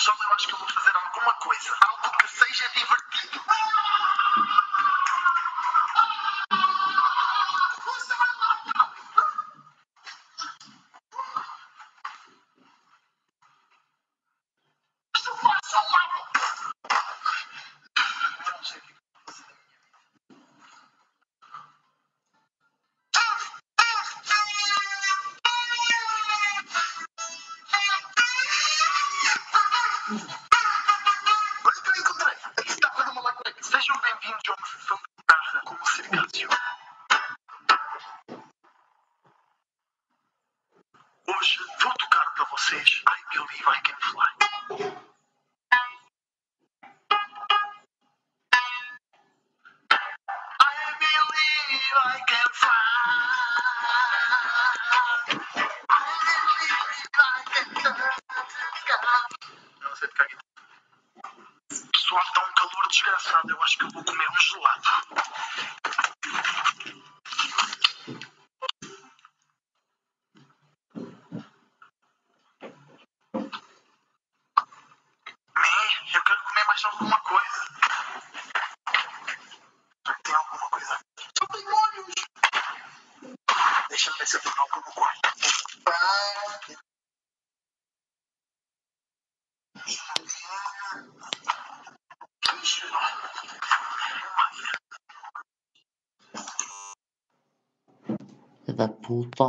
Pessoal, eu acho que eu vou fazer alguma coisa. Algo que seja divertido. Não sei o que vou fazer. Olha o que eu encontrei. A guitarra do Malacueca. Sejam bem-vindos a uma sessão de guitarra com o Circásio. Hoje vou tocar para vocês I Believe I Can Fly. I believe I can fly. I believe I can touch the sky. Eu não sei tocar guitarra. Pessoal, está um calor desgraçado. Eu acho que eu vou comer um gelado. Eu quero comer mais alguma coisa. Tem alguma coisa? Só tem molhos. Deixa-me ver se eu tenho algo no quarto. Da puta.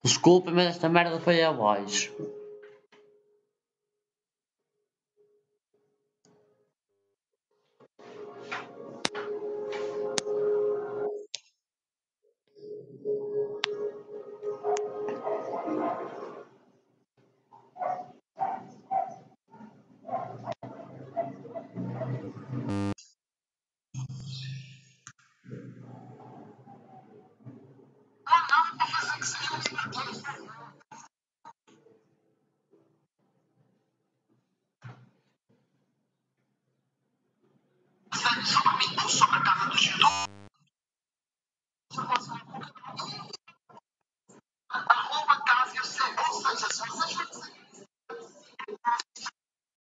Desculpa, mas esta merda foi abaixo. Não, para fazer que seja divertido. Sério, só para mim, sobre a casa do Gil. Arroba casa, ou seja, se vocês